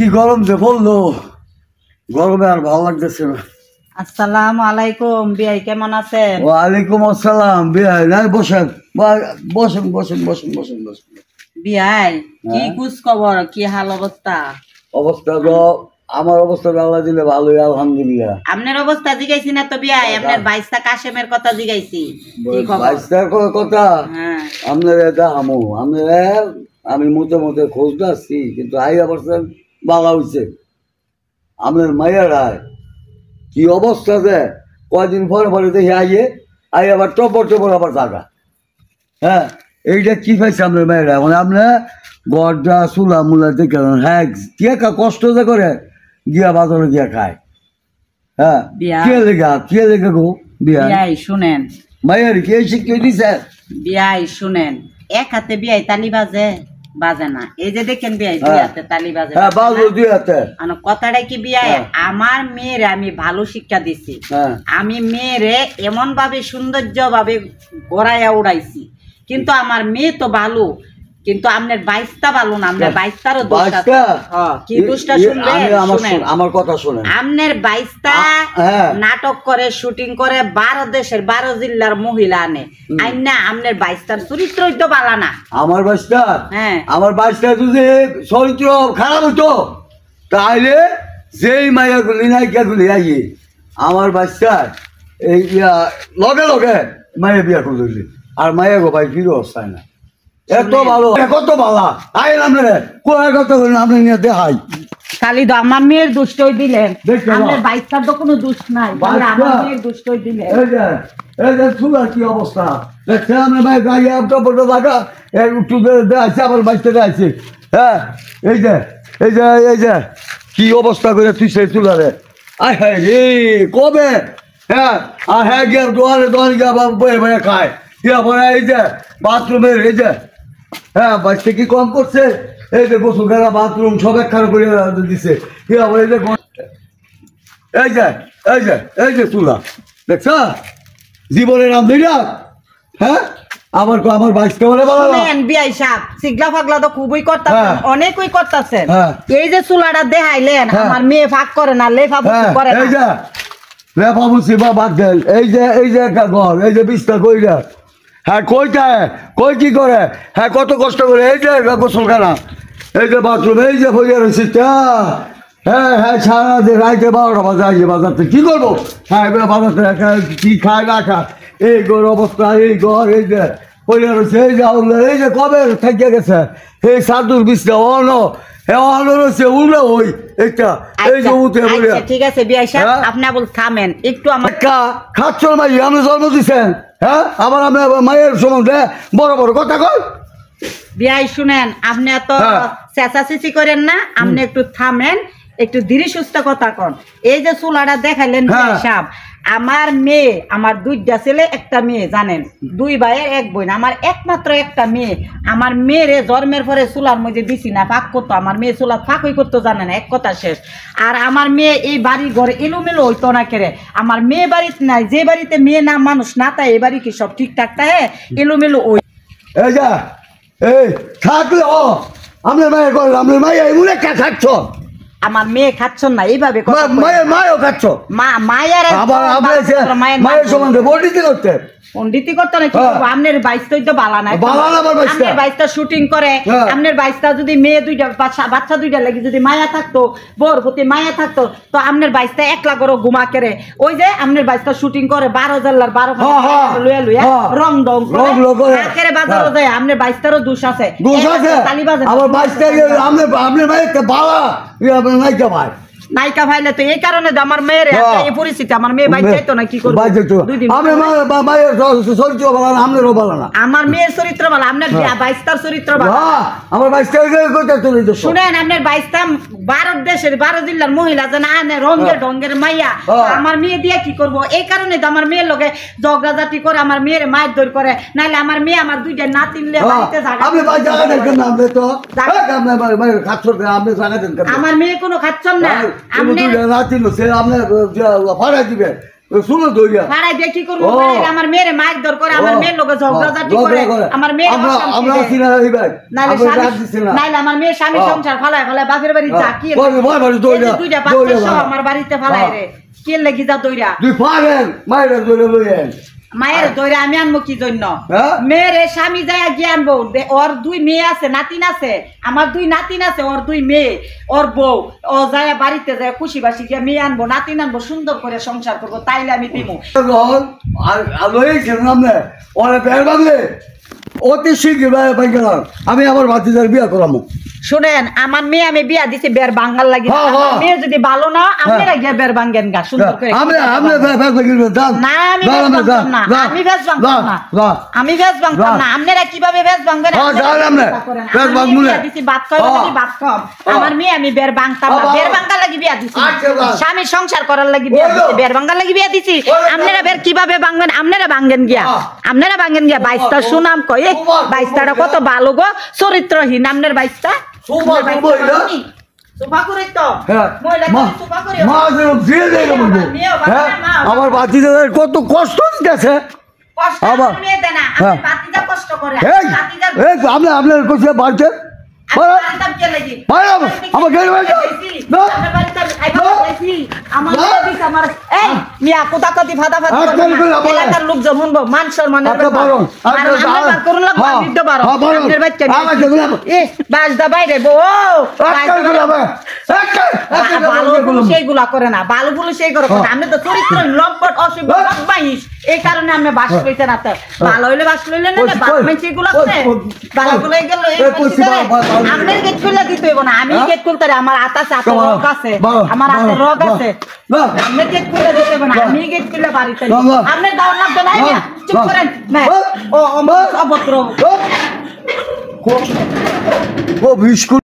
কি গরম যে বললো, গরমে আর ভালো লাগতেছে না। আসসালামু আলাইকুম বিয়াই, কেমন আছেন? ওয়ালাইকুম আসসালাম। বিয়াই না, বসেন বসেন বসেন বসেন বসেন বসেন। বিয়াই কি কুছ খবর, কি হাল অবস্থা? অবস্থা তো আমার অবস্থা আল্লাহ দিলে ভালোই, আলহামদুলিল্লাহ। আপনার অবস্থা জিগাইছি না তো বিয়াই, আপনার বাইস্তা কাশেমের কথা জিগাইছি। কি খবর? বাইশটার কথা হ্যাঁ, আপনার এটা আমি মতে খোঁজ আসছি, কিন্তু আইয়া বলছেন ভালো হয়েছে। আপনার মায়েরায় কি অবস্থা যে কয়দিন পরে পরে দেখি আই আবার টপর আবার জায়গা। হ্যাঁ, এইটা কি পাইছে আপনার মেয়েরা? মানে আপনার গড়টা চুলা মুলা দেখে হ্যাঁ কে কষ্ট যে করে গিয়া বাজারে গিয়া খায়। হ্যাঁ, কে লেগে গো বিয়াই শুনেন, মায়ের কে শিখিয়ে দিছে? বিয়াই শুনেন, এক হাতে বিয়াই তালি বাজে বাজে না। এই যে দেখেন বিয়াই দুই হাতে তালি বাজে। হ্যাঁ, বাজো দুই হাতে। কথাটা কি বিয়াই, আমার মেয়েরে আমি ভালো শিক্ষা দিছি। আমি মেয়েরে এমন ভাবে সৌন্দর্য ভাবে গড়াইয়া উড়াইছি, কিন্তু আমার মেয়ে তো ভালো, কিন্তু আপনার বাইশটা ভালো না। আপনার বাইশটারও দোষ আছে। কি দোষটা শুনবেন? আমার কথা শুনেন। আপনার বাইশটা নাটক করে, শুটিং করে, 12 দেশের 12 জিল্লার মহিলা আনে আইনা। আপনার বাইশটার চরিত্র তো ভালো না। আমার বাইশটা? হ্যাঁ, আমার বাইশটা যদি চরিত্র খারাপ হতো তাহলে যেই মাইয়া গুলি নায়িকা গুলি আইয়ে আমার বাইশটা এই লগে লগে মাইয়া বিয়া করলি, আর মাইয়া গো ভাই ফিরে অবস্থায় না। এত ভালো, কত ভালো আইলাম রে, কোয়ার কথা বলেন আপনি নিয়ে দেখাই। খালি তো আমার মেয়ের দুষ্টই দিলেন, আপনার বাইশটার তো কোনো দুষ্ট নাই, আমার মেয়ের দুষ্টই দিলেন। এই যে চুলার কি অবস্থা দেখছে? আমি ভাই গাড়ি টপর লাগা একটু দেখাইছে, আবার বাইশটা দেখাইছে। হ্যাঁ, এই যে এই যে এই যে কি অবস্থা করে তুই সেই চুলারে। আয় হ্যাঁ রে, কবে? হ্যাঁ, আর হ্যাঁ গিয়ে দোয়ারে গিয়ে বয়ে বয়ে খায়। এই যে বাথরুমের এই যে হ্যাঁ বাচ্চা কি কম করছে? এই যে গোসল করা বাথরুম সব একখানা করে দিছে। এই যে এই যে এই যে এই যে চুলা দেখছ জীবনের নাম দিলা। হ্যাঁ, আমার বাইশটা বলে বিয়াই সাহেব সিগলা ফাগলা তো খুবই করতেছেন, অনেকই করতেছেন। এই যে চুলাটা দেখাইলেন, আমার মেয়ে ফাঁক করে না, লেফা করে এই যে লেফা বুঝছি বা বাদ দেন। এই যে একটা ঘর, এই যে বিস্তার কইরা। হ্যাঁ, কই কি করে? হ্যাঁ, কত কষ্ট করে। এই যে গোসলখানা, এই যে বাথরুম, এই যে হইয়া রয়েছে। হ্যাঁ হ্যাঁ, সারা দিন রাইতে 12টা বাজে আইয়ে বাজারতে কি করবো? হ্যাঁ, বাজারতে কি খায় না খায় এই ঘর অবস্থা। এই ঘর এই যে হইয়া রয়েছে, এই যে এই যে কবে থাকিয়ে গেছে এই সাধুর বিছটা ঠিক আছে বিয়াই সাহেব, আপনি বল থামেন একটু। আমার খাচ্ছ মাই, আপনি জন্ম দিচ্ছেন। হ্যাঁ, আবার আপনি মায়ের সম্বন্ধে বড় বড় কথা কই। বিয়াই শুনেন, আপনি এত চেঁচাচেঁচি করেন না, আপনি একটু থামেন, একটু ধীরে সুস্থ কথা কন। এই যে চুলাটা দেখাইলেন বিয়াই সাহেব, আমার মেয়ে, আমার 2টা ছেলে 1টা মেয়ে, জানেন 2 ভাইয়ের 1 বোন, আমার একমাত্র একটা মেয়ে। আমার মেয়েরে জন্মের পরে চুলার মধ্যে দিছি না, ফাঁক করতো। আমার মেয়ে চুলা ফাঁকই করতো, জানে না, এক কথা শেষ। আর আমার মেয়ে এই বাড়ি ঘরে এলোমেলো হইতো না কেড়ে। আমার মেয়ে বাড়িতে নাই, যে বাড়িতে মেয়ে না মানুষ না তাই এ বাড়ি কি সব ঠিকঠাক থাকে? এলোমেলো ওই এই থাকলে আপনার মায়ের করলাম, আপনার মায়ের এমনি খাচ্ছ। আমার মেয়ে খাচ্ছ না এইভাবে, মায়েও খাচ্ছ। মায়ের মায়ের সম্বন্ধে পণ্ডিতি করতে পণ্ডিতি করতে না, কি করবো? আপনার বাইশটাই তো বালা নাই, আপনার বাইশটা শুটিং করে। আপনার বাইশটা যদি মেয়ে 2টা বাচ্চা 2টা লাগে যদি মায়া থাকতো, বোর প্রতি মায়া থাকতো, তো আপনার বাইশটা একলা করে ঘুমা কেড়ে। ওই যে আপনার বাইশটা শুটিং করে 12 জেলার 12 লুয়া লুয়া রং ডং করে বাজারও যায়। আপনার বাইশটারও দোষ আছে, তালি বাজার। আমার বাইশটা আপনার মায়ের বালা নাইকা ভাই, নায়িকা ভাইলে তো এই কারণে আমার মেয়ের এই পরিস্থিতি। আমার মেয়ে বাইক যাইতো না, কি করবো? চরিত্র ভালো না, আপনারও ভালো না। আমার মেয়ের চরিত্র ভালো, আপনার বাইশটার চরিত্র ভালো। আমার বাইশটা শুনেন, আপনার বাইশটা 12 দেশের 12 জিল্লার মহিলা যে না রঙের ঢঙ্গের মাইয়া, আমার মেয়ে দিয়ে কি করবো? এই কারণে তো আমার মেয়ের লোকে ঝগড়াঝাটি করে, আমার মেয়ের মায়ের দৌড় করে। নাহলে আমার মেয়ে আমার 2টা নাতিন আমার মেয়ে কোনো খাচ্ছেন না। আপনার দিবে শুনো দইয়া ভাড়াই দিয়ে কি করবো ও। ভাড়াই আমার মেয়েরে মাইক দর করে আমার মেয়ের লোকে ঝগড়াঝাটি করে আমার মেয়ের আমরা আছি না এই ভাই নাইলে আমরা স্বামী- ডাক দিছি না নাইলে আমার মেয়ে স্বামী হ্যাঁ। সংসার ফালায় ফালায় বাপের বাড়ি যা কি ভয় ভয় দইয়া দুইটা বাচ্চা সহ আমার বাড়িতে ফালায় রে কে লেগে যা দইরা তুই পারেন মায়ের দইয়া লইয়েন মায়ের দইরা আমি আনবো কি জন্য হ্যাঁ? মেয়ের স্বামী যায় গিয়ে আনবো ওর 2 মেয়ে আছে নাতিন আছে আমার 2 নাতিন আছে ওর 2 মেয়ে ওর বউ ও যায় বাড়িতে যায় খুশি বাসি গিয়ে মেয়ে আনবো নাতিন আনবো সুন্দর করে সংসার করবো তাইলে আমি দিমু লইয়েছেন আপনি ওরা বের বাংলে অতি শীঘ্র পাই গেলাম আমি আমার ভাতিজার বিয়া করামো শুনেন আমার মেয়ে আমি বিয়া দিছি বের বাঙ্গাল লাগি হ্যাঁ, হ্যাঁ। মেয়ে যদি ভালো না আপনারা গিয়ে বের বাঙ্গেন গা সুন্দর করে আমি যান না আমি ভেজ ভাঙতাম না আমি ভেজ ভাঙতাম না আমি ভেজ ভাঙতাম না আপনারা কিভাবে ভেজ ভাঙবেন হ্যাঁ, যান আপনি। ভেজ ভাঙবো না। দিছি ভাত খাওয়া হ্যাঁ। লাগি ভাত খাম আমার মেয়ে আমি বের ভাঙতাম না হ্যাঁ, বের ভাঙার লাগি বিয়া দিছি আচ্ছা, যান। স্বামী সংসার করার লাগি বিয়া ওই তো। দিছি বের ভাঙার লাগি বিয়া দিছি ওই তো। আপনারা বের কিভাবে ভাঙবেন আপনারা ভাঙেন গিয়া হ্যাঁ। আপনারা ভাঙেন গিয়া বাইশটা সুনাম কই সুপার, বাইশটাটা সুপার। কত ভালো গো চরিত্রহীন আপনার বাইশটা সুপার, সুপার, এটা? সোফা করে তো হ্যাঁ মহিলা মা- সোফা করে মা যেন দিয়ে দেয় না বলবো। হ্যাঁ আমার ভাতিজাদের কত কষ্ট দিতেছে কষ্ট আবার- মেয়ে দেয় না হ্যাঁ। আপনি বাতিজা কষ্ট করে এই বাতিজা এই আপনার কোথায় বাড়ছে বাড়া। বাড়িতে কে লাগি বাইরে আমার গাড়ি বাইরে যাও। না। আপনার বাড়িতে আমি খাইবা না। খাইছি আমার না। মেয়ে দিছে আমার এই মিয়া কোথা কতি ফাদা ফাদা আজকাল করে আবার- এলাকার লোক যেমন মান সম্মানের আপনি বারণ। ব্যাপার আপনি বার করুন লাগবে হ্যাঁ, বিদ্য বারণ হ্যাঁ, বারণ। আপনার বাচ্চা আমার যেগুলো- এ বাস দা বাইরে বো আজকাল করে আবার- ভালো পুরুষ এইগুলা করে না ভালো পুরুষ এই করে না আমি তো চরিত্র লম্পট অসভ্য বদমাইশ এই কারণে আমি বাস লইতে না তো ভালো হইলে বাস লইলে না ভালো মাইছে এগুলা করে ভালো গুলো গেল আপনার গেট খুলে দিতে হইব না আমি গেট খুলতে আমার আতাছে হাতে রোগ আছে আমার হাতে রোগ আছে আপনি গেট খুলে দিতে হইব না আমি গেট খুলে বাড়িতে আপনি দাও না তো নাই না চুপ করেন না ও অবত্র খুব স্কুল